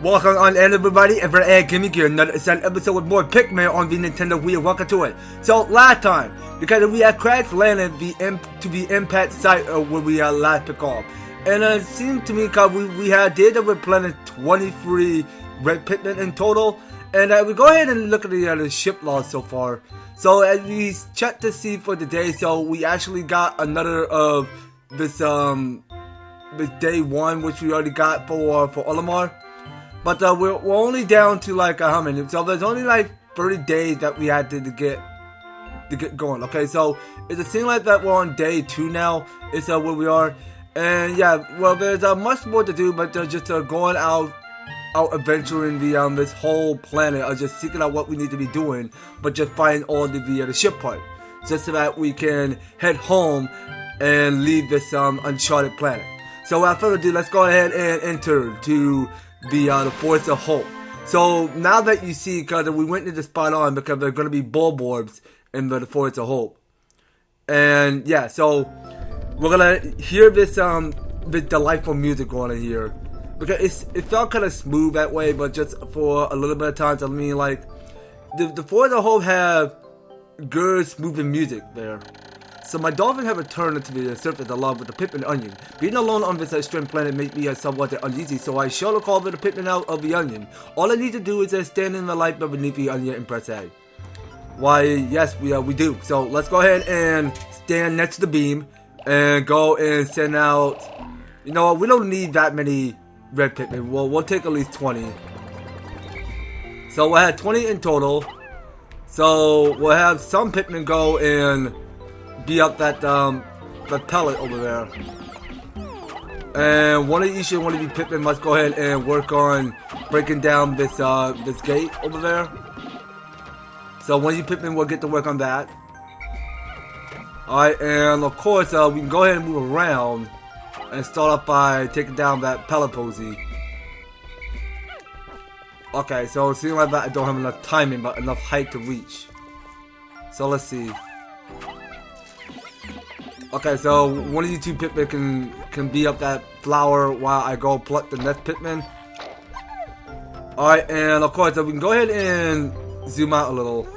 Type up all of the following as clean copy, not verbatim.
Welcome on in everybody, EverTastic Gaming here, another exciting episode with more Pikmin on the Nintendo Wii. Welcome to it. So last time, because we had crashed landed to the impact site where we had last pick off. And it seemed to me because we had data with planning 23 red Pikmin in total. And we go ahead and look at the ship log so far. So as we checked to see for the day, so we actually got another of this day one, which we already got for Olimar. But we're only down to like how many? So there's only like 30 days that we had to get going. Okay, so it seems like that we're on day 2 now. It's where we are, and yeah, well, there's much more to do, but just going out adventuring the this whole planet, just seeking out what we need to be doing, but just finding all the ship part, just so that we can head home and leave this uncharted planet. So without further ado, let's go ahead and enter to the Forest of Hope. So now that you see, because we went to the spot on, because there's going to be bulbs in the Forest of Hope, and yeah, so we're gonna hear this delightful music going on here, because it felt kind of smooth that way, but just for a little bit of time. So I mean, like the Forest of Hope have good smoothing music there. So my dolphin have returned to the surface along with the Pikmin onion. Being alone on this strange planet made me somewhat uneasy, so I shall call the Pikmin out of the onion. All I need to do is stand in the light beneath the onion and press A. Why, yes, we do. So let's go ahead and stand next to the beam and go and send out. You know what? We don't need that many red Pikmin. We'll take at least 20. So we'll have 20 in total. So we'll have some Pikmin go and be up that pellet over there, and one of each one of you Pikmin must go ahead and work on breaking down this this gate over there. So one of you Pikmin will get to work on that. Alright, and of course we can go ahead and move around and start off by taking down that pellet posy. Okay, so it seems like that I don't have enough timing, but enough height to reach. So let's see. Okay, so one of you two Pikmin can be up that flower while I go pluck the next Pikmin. Alright, and of course, we can go ahead and zoom out a little.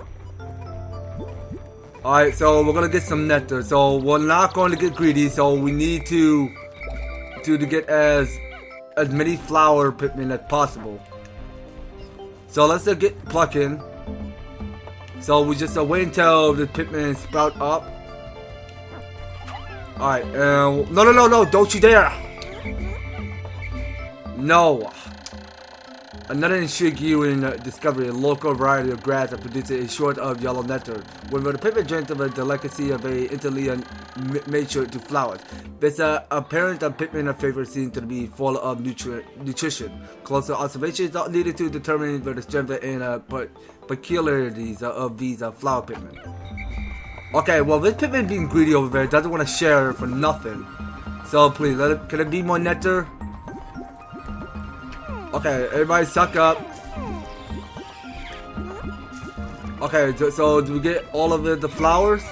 Alright, so we're gonna get some nectar. So we're not going to get greedy, so we need to get as many flower Pikmin as possible. So let's get plucking. So we just wait until the Pikmin sprout up. Alright, no, don't you dare! No! Another intriguing discovery, a local variety of grass that produces a short of yellow nectar. When the Pikmin drink of a delicacy of a interlinear nature to flowers. This apparent Pikmin flavor seems to be full of nutrition. Closer observations are needed to determine the strength and peculiarities of these flower Pikmin. Okay, well, this Pikmin being greedy over there doesn't want to share for nothing. So please, can it be more nectar? Okay, everybody suck up. Okay, so do we get all of the flowers?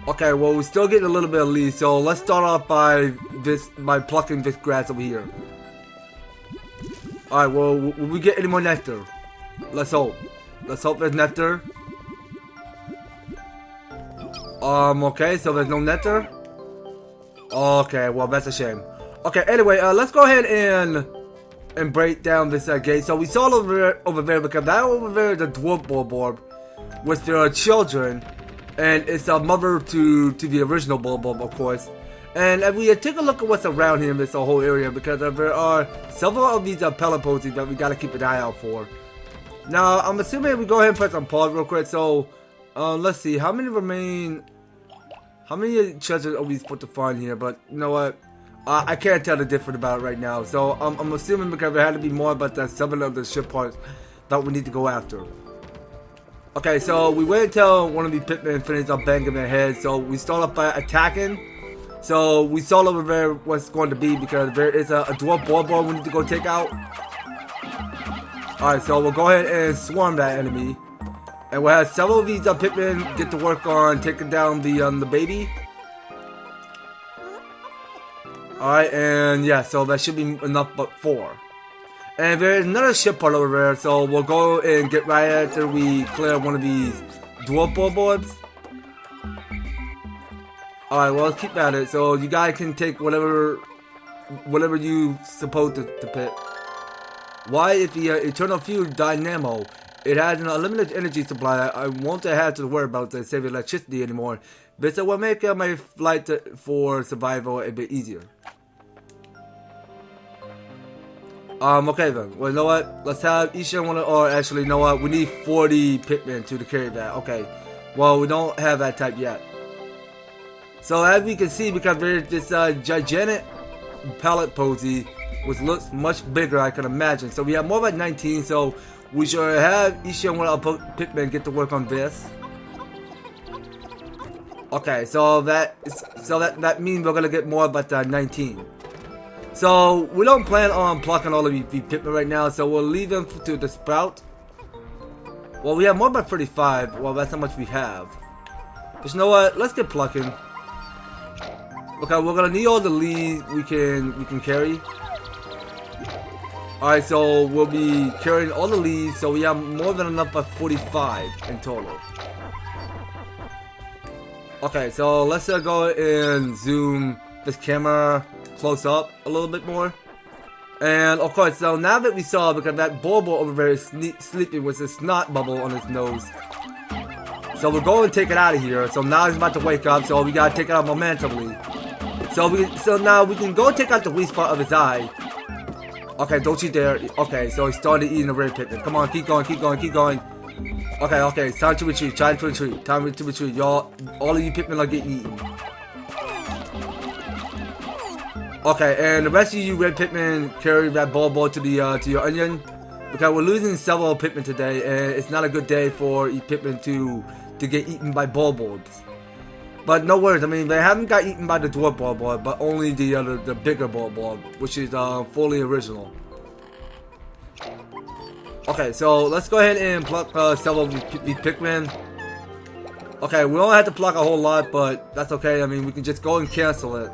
Okay, well, we still get a little bit of leaves, so let's start off by plucking this grass over here. Alright, well, will we get any more nectar? Let's hope. Let's hope there's nectar. Okay, so there's no nectar. Okay, well, that's a shame. Okay, anyway, let's go ahead and break down this gate. So we saw over there because that over there is a dwarf bulb with their children, and it's a mother to the original bulb, of course. And if we take a look at what's around here in this whole area, because there are several of these pellet posies that we gotta keep an eye out for. Now, I'm assuming we go ahead and press on pause real quick. So, let's see, how many remain? How many treasures are we supposed to find here? But you know what? I can't tell the difference about it right now. So I'm assuming because there had to be more about that 7 of the ship parts that we need to go after. Okay, so we wait until one of the Pikmin finishes up banging their head. So we start off by attacking. So we saw over there what's going to be because there is a dwarf bulb we need to go take out. Alright, so we'll go ahead and swarm that enemy. And we'll have several of these Pikmin get to work on taking down the baby. Alright, and yeah, so that should be enough but 4. And there's another ship part over there, so we'll go and get right after we clear one of these dwarf boards. Alright, well, let's keep at it. So you guys can take whatever you supposed to pick. Why, if the Eternal Fuel Dynamo, it has an unlimited energy supply, I won't have to worry about to save electricity anymore. This will make my flight for survival a bit easier. Okay then. Well, you know what? Let's have each one, or actually, you know what? We need 40 Pikmin to carry that. Okay. Well, we don't have that type yet. So as we can see, because there's this gigantic pallet posy, which looks much bigger, I can imagine. So we have more like 19. So we should have each one of our Pikmin get to work on this. Okay. So that means we're gonna get more about 19. So we don't plan on plucking all of these Pikmin right now, so we'll leave them to the sprout. Well, we have more by 35. Well, that's how much we have. But you know what? Let's get plucking. Okay, we're gonna need all the leaves we can carry. All right, so we'll be carrying all the leaves, so we have more than enough by 45 in total. Okay, so let's go and zoom this camera close up a little bit more. And of course, so now that we saw, because that Bulbo over there is sleeping with a snot bubble on his nose, so we're going to take it out of here. So now he's about to wake up, so we gotta take it out momentarily. So now we can go take out the weak spot of his eye. Okay, don't you dare. Okay, so he started eating the red Pikmin. Come on, keep going, keep going, keep going. Okay, it's time to retreat, time to retreat. Y'all, all of you Pikmin are getting eaten. Okay, and the rest of you red Pikmin carry that Bulbo to your onion, because we're losing several Pikmin today, and it's not a good day for Pikmin to get eaten by Bulbos. But no worries, I mean, they haven't got eaten by the dwarf Bulbo, but only the bigger Bulbo, which is fully original. Okay, so let's go ahead and pluck several of these Pikmin. Okay, we don't have to pluck a whole lot, but that's okay. I mean, we can just go and cancel it.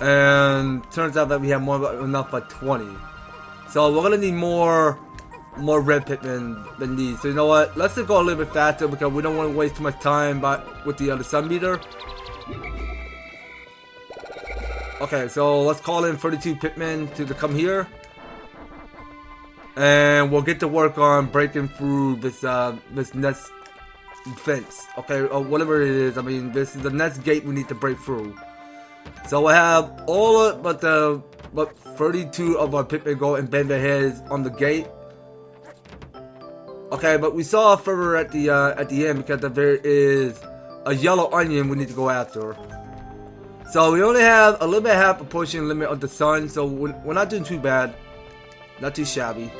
And turns out that we have enough by 20. So we're gonna need more red Pikmin than these. So you know what? Let's just go a little bit faster because we don't want to waste too much time with the sun meter. Okay, so let's call in 32 Pikmin to come here. And we'll get to work on breaking through this nest fence. Okay, or whatever it is. I mean, this is the nest gate we need to break through. So we'll have all but 32 of our Pikmin go and bend their heads on the gate. Okay, but we saw further at the end because there is a yellow onion we need to go after. So we only have a little bit half a portion limit of the sun, so we're not doing too bad, not too shabby.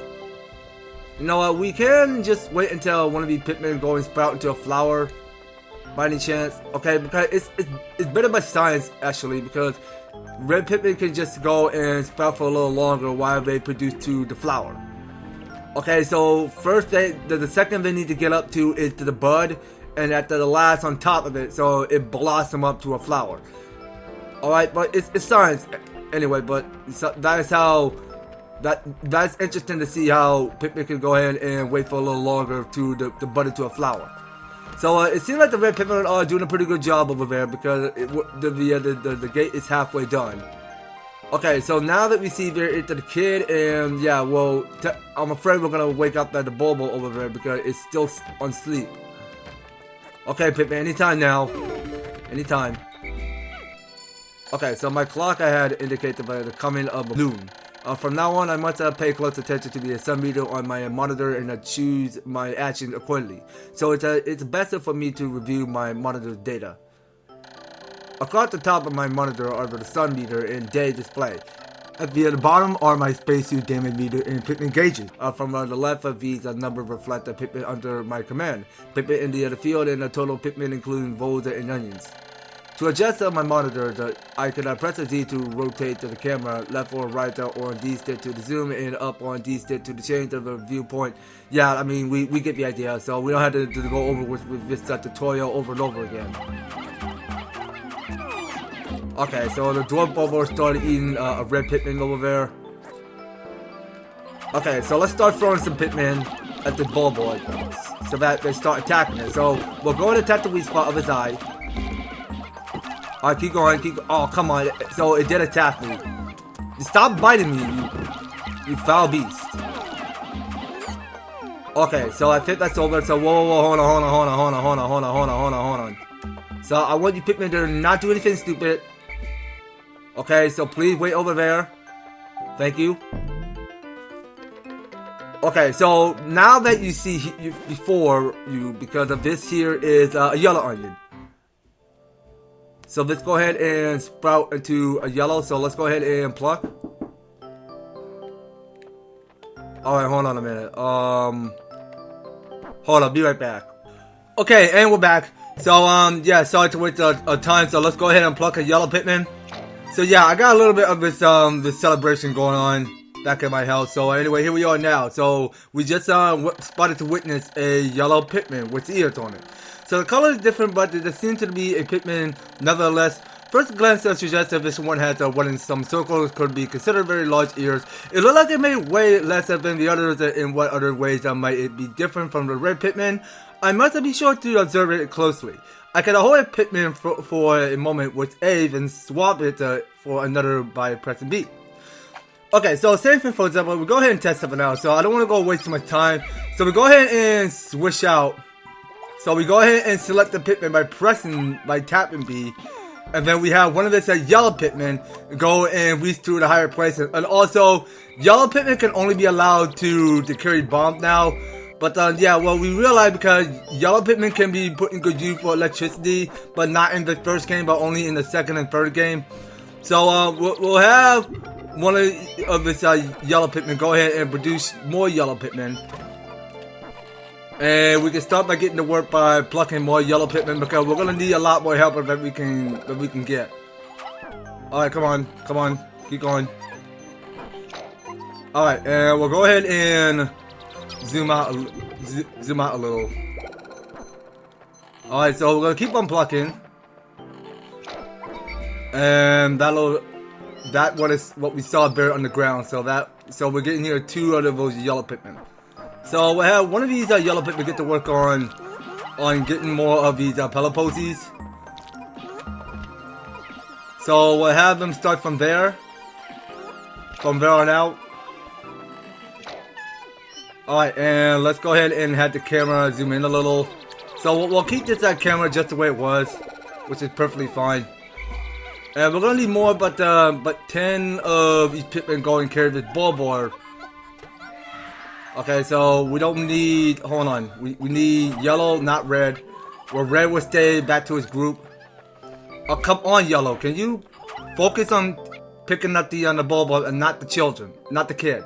You know what? We can just wait until one of these Pikmin go and sprout into a flower. By any chance, okay, because it's better by science actually, because red Pikmin can just go and sprout for a little longer while they produce to the flower. Okay, so first the second they need to get up to is to the bud, and at the last on top of it, so it blossom up to a flower. All right, but it's science anyway. But that's interesting to see how Pikmin can go ahead and wait for a little longer to the bud into a flower. So it seems like the red Pikmin are doing a pretty good job over there because the gate is halfway done. Okay, so now that we see the kid, and yeah, well, I'm afraid we're gonna wake up the Bulbo over there because it's still on sleep. Okay, Pikmin, anytime now, anytime. Okay, so my clock I had indicated by the coming of noon. From now on, I must pay close attention to the sun meter on my monitor and choose my actions accordingly. So it's better for me to review my monitor's data. Across the top of my monitor are the sun meter and day display. At the bottom are my spacesuit damage meter and Pikmin gauges. From the left of these, a number reflect the Pikmin under my command. Pikmin in the field and the total Pikmin including voles and onions. To adjust my monitor, I can press a D to rotate the camera left or right, or on D stick to the zoom, and up on D stick to the change of the viewpoint. Yeah, I mean, we get the idea, so we don't have to go over with this tutorial over and over again. Okay, so the dwarf Bulbo started eating a red Pikmin over there. Okay, so let's start throwing some Pikmin at the ball board so that they start attacking it. So we'll go and attack the weak spot of his eye. Alright, keep going, oh, come on. So it did attack me. Stop biting me, you foul beast. Okay, so I think that's over. So whoa, hold on. So I want you Pikmin to not do anything stupid. Okay, so please wait over there. Thank you. Okay, so now that you see because of this here is a yellow onion. So let's go ahead and sprout into a yellow. So let's go ahead and pluck. Alright, hold on a minute. Hold on, be right back. Okay, and we're back. So, yeah, sorry to wait a time. So let's go ahead and pluck a yellow Pikmin. So yeah, I got a little bit of this celebration going on back in my house. So anyway, here we are now. So we just spotted to witness a yellow Pikmin with ears on it. So the color is different, but there seems to be a Pikmin nevertheless. First glance suggests that this one has one in some circles, could be considered very large ears. It looked like it may weigh less than the others. In what other ways might it be different from the red Pikmin? I must be sure to observe it closely. I can hold a Pikmin for a moment with A, then swap it for another by pressing B. Okay, so same thing for example, we'll go ahead and test something out. So I don't want to go waste too much time. So we go ahead and switch out. So we go ahead and select the Pikmin by tapping B. And then we have one of this yellow Pikmin go and reach through the higher places. And also, yellow Pikmin can only be allowed to carry bombs now. But yeah, well, we realized because yellow Pikmin can be put in good use for electricity, but not in the first game, but only in the second and third game. So we'll have one of this yellow Pikmin go ahead and produce more yellow Pikmin. And we can start by getting to work by plucking more yellow Pikmin because we're gonna need a lot more help that we can get. Alright, come on, keep going. Alright, and we'll go ahead and zoom out a little. Alright, so we're gonna keep on plucking. And that is what we saw buried on the ground. So we're getting here 2 out of those yellow Pikmin. So we'll have one of these yellow Pikmin get to work on getting more of these pellet posies. So we'll have them start from there on out. Alright, and let's go ahead and have the camera zoom in a little. So we'll keep this camera just the way it was, which is perfectly fine. And we're gonna need more, but 10 of each Pikmin go and carry this ball board. Okay, so we don't need, hold on, we need yellow, not red. Well, red will stay back to its group. Oh, come on, yellow, can you focus on picking up the ball board and not the children, not the kid?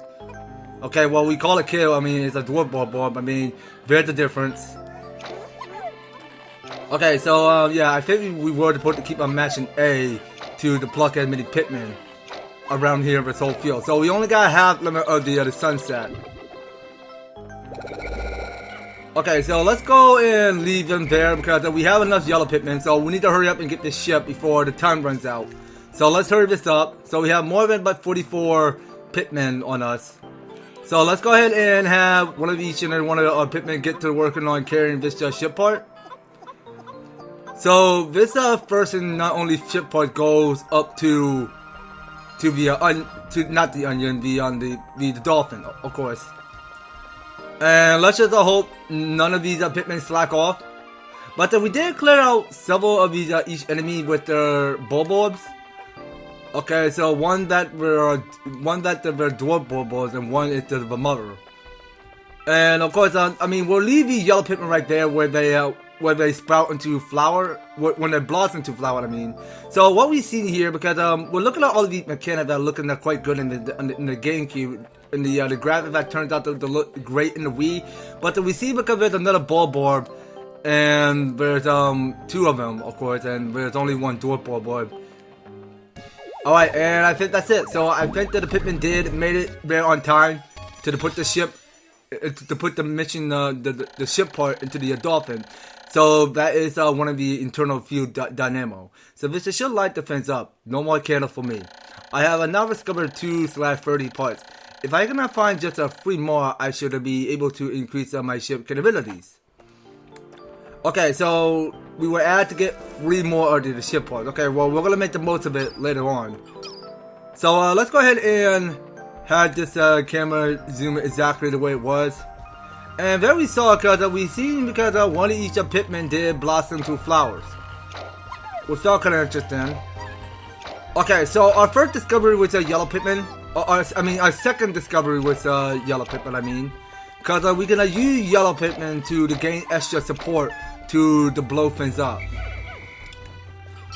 Okay, well, we call it kid, I mean, it's a dwarf ball board, I mean, there's the difference. Okay, so, yeah, I think we were supposed to keep on matching A to pluck as many Pikmin around here in this whole field. So we only got half limit of the sunset. Okay, so let's go and leave them there because we have enough yellow Pikmin, so we need to hurry up and get this ship before the time runs out. So let's hurry this up. So we have more than about 44 Pikmin on us. So let's go ahead and have one of each and every one of our Pikmin get to working on carrying this ship part. So this first and not only ship part goes up to the not the onion, the dolphin, of course. And let's just hope none of these Pikmin slack off. But we did clear out several of these each enemy with their bulbs. Okay, so one that were dwarf bulbs and one is the mother. And of course, I mean, we'll leave the yellow Pikmin right there where they sprout into flower, when they blossom into flower, I mean. So what we see here, because we're looking at all of these mechanics that are looking quite good in the GameCube, and the graphics that turns out to look great in the Wii. But we see because there's another ball board, and there's 2 of them, of course, and there's only one dwarf ball board. Alright, and I think that's it. So I think that the Pikmin made it there on time to put the ship, to put the mission, the ship part into the dolphin. So that is one of the internal fuel dynamo. So this should light the fence up. No more candle for me. I have now discovered 2/30 parts. if I cannot find just 3 more, I should be able to increase my ship capabilities. Okay, so we were asked to get 3 more of the ship parts. Okay, well, we're gonna make the most of it later on. So let's go ahead and have this camera zoom exactly the way it was. And there we saw, because we seen because one of each Pikmin did blossom to flowers, which all kind of interesting. Okay, so our first discovery was a Yellow Pikmin. Our second discovery was Yellow Pikmin. Because we can use Yellow Pikmin to gain extra support to blow things up.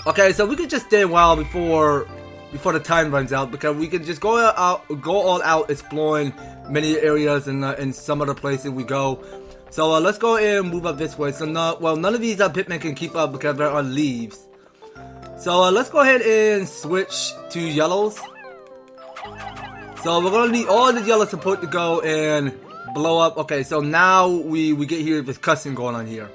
Okay, so we can just stay a while before the time runs out, because we can just go all out exploring many areas in some other places we go. So let's go and move up this way. So none of these Pikmin can keep up because there are leaves. So let's go ahead and switch to yellows. So we're gonna need all the yellow support to go and blow up. Okay, so now we get here with cussing going on here.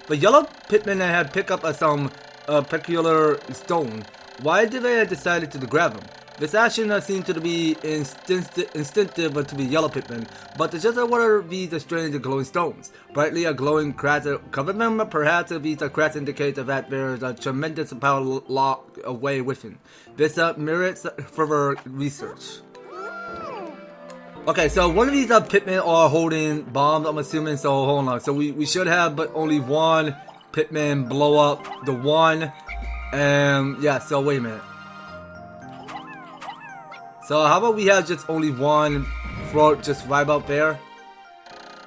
The Yellow Pikmin had picked up some peculiar stone. Why did they decide to grab them? This action seemed to be instinctive to be Yellow Pikmin, but it's just one of these strange glowing stones. Brightly glowing cracks cover them. Perhaps these cracks indicate that there is a tremendous power locked away within. This merits further research. Okay, so one of these Pikmin are holding bombs, I'm assuming, so hold on. So we should have but only one Pikmin blow up the one. And yeah, so wait a minute. So how about we have just only one float just right out there?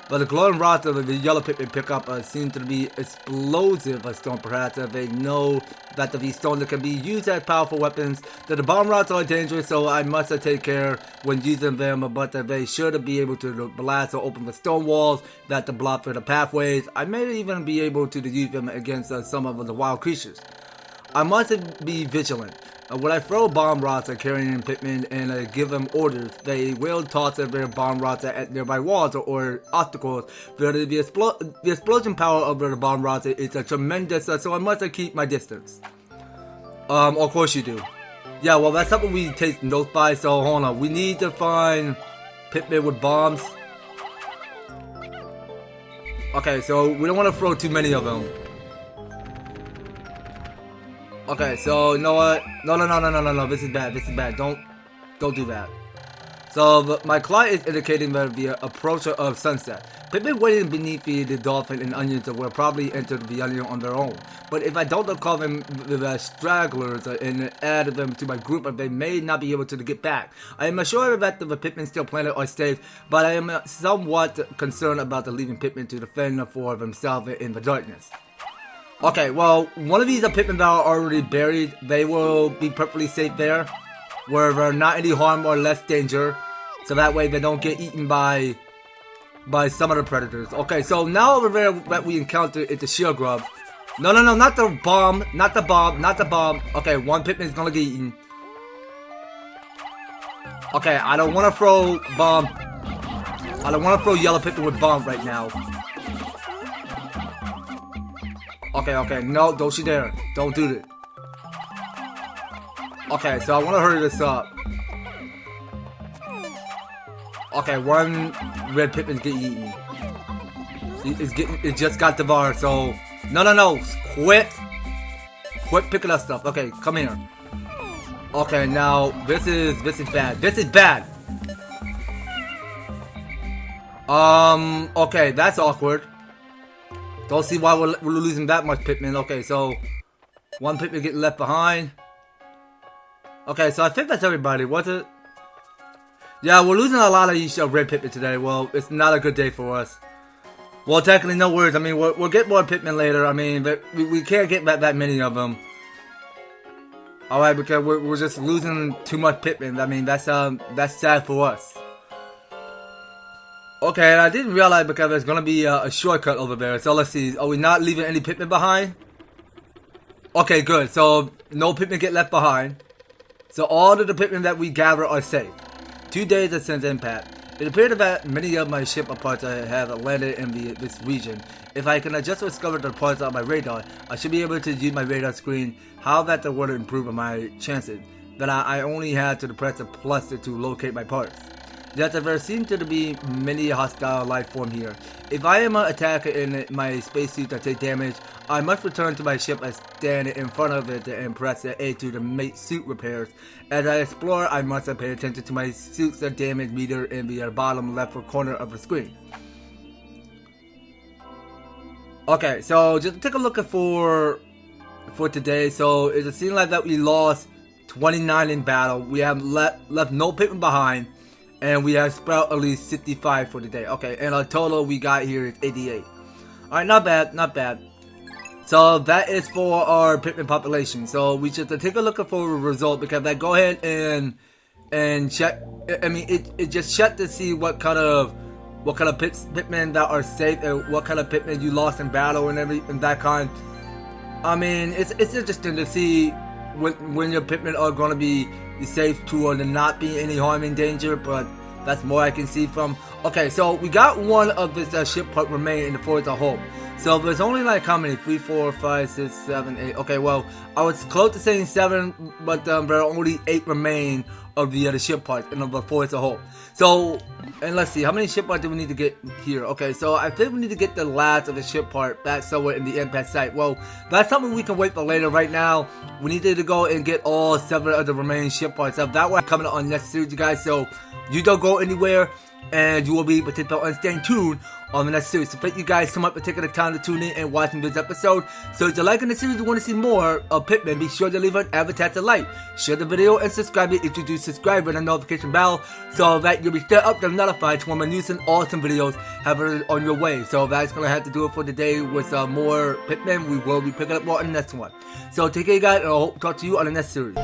But the glowing rods of the Yellow Pikmin pick up seem to be explosive stone. Perhaps they know that these stones can be used as powerful weapons. That the bomb rods are dangerous, so I must take care when using them. But they should be able to blast or open the stone walls that block the pathways. I may even be able to use them against some of the wild creatures. I must be vigilant. When I throw bomb rods at carrying Pikmin and give them orders, they will toss their bomb rods at nearby walls or obstacles. The explosion power of the bomb rods is tremendous, so I must keep my distance. Of course you do. Yeah, well, that's something we take notes by, so hold on. We need to find Pikmin with bombs. Okay, so we don't want to throw too many of them. Okay, so you know what? No. This is bad. Don't do that. So my clock is indicating that the approach of sunset. Pikmin waiting beneath the dolphin and onions will probably enter the onion on their own. But if I don't call them the stragglers and add them to my group, they may not be able to get back. I am sure that the Pikmin still planet are safe, but I am somewhat concerned about the leaving Pikmin to defend for themselves in the darkness. Okay, well, one of these Pikmin that are already buried, they will be perfectly safe there, where they're not any harm or less danger, so that way they don't get eaten by some other predators. Okay, so now over there that we encounter is the shield grub. No, not the bomb. Okay, one Pikmin is gonna get eaten. Okay, I don't want to throw bomb. I don't want to throw Yellow Pikmin with bomb right now. Okay, no, don't you dare. Don't do that. Okay, so I want to hurry this up. Okay, one red Pikmin get eaten. It just got devoured, so... No, quit picking up stuff. Okay, come here. Okay, now, this is bad. Okay, that's awkward. Don't see why we're losing that much Pikmin. Okay, so one Pikmin getting left behind. Okay, so I think that's everybody, was it? Yeah, we're losing a lot of these red Pikmin today. Well, it's not a good day for us. Well, technically, no worries. I mean, we'll get more Pikmin later. I mean, but we can't get that many of them. Alright, because we're just losing too much Pikmin. I mean, that's sad for us. Okay, and I didn't realize because there's gonna be a shortcut over there. So let's see. Are we not leaving any Pikmin behind? Okay, good. So no Pikmin get left behind. So all of the Pikmin that we gather are safe. 2 days since impact. It appeared that many of my ship parts have landed in this region. If I can just discover the parts on my radar, I should be able to use my radar screen. How that would improve my chances. That I only had to press the plus to locate my parts. Yet there seem to be many hostile life form here. If I am an attacker in my spacesuit that take damage, I must return to my ship and stand in front of it and press the A to make suit repairs. As I explore, I must pay attention to my suit's damage meter in the bottom left corner of the screen. Okay, so just take a look for today. So it seems like that we lost 29 in battle. We have left no Pikmin behind. And we have sprout at least 65 for the day. Okay, and our total we got here is 88. Alright, not bad, not bad. So that is for our Pikmin population. So we should take a look for a result, because I go ahead and check. I mean, it just checked to see what kind of Pikmin that are safe and what kind of Pikmin you lost in battle and that kind. I mean, it's interesting to see when your Pikmin are going to be safe to or not be any harm and danger, but that's more I can see from. Okay, so we got one of this ship part remain in the forest of hope. So there's only like how many? 3, 4, 5, 6, 7, 8. Okay, well, I was close to saying 7, but there are only 8 remain of the ship parts in the forest of hope. So, and let's see, how many ship parts do we need to get here? Okay, so I think we need to get the last of the ship part back somewhere in the impact site. Well, that's something we can wait for later. Right now, we need to go and get all 7 of the remaining ship parts. So that way, coming on next series, you guys. So you don't go anywhere, and you will be participating and staying tuned on the next series. So thank you guys so much for taking the time to tune in and watching this episode. So if you're liking the series, you want to see more of Pikmin, be sure to leave an EverTastic like, share the video, and subscribe if you do subscribe with a notification bell, so that you'll be set up and notified when my new and awesome videos have it on your way. So that's gonna have to do it for today with more Pikmin. We will be picking up more on the next one. So take care, guys, and I hope to talk to you on the next series.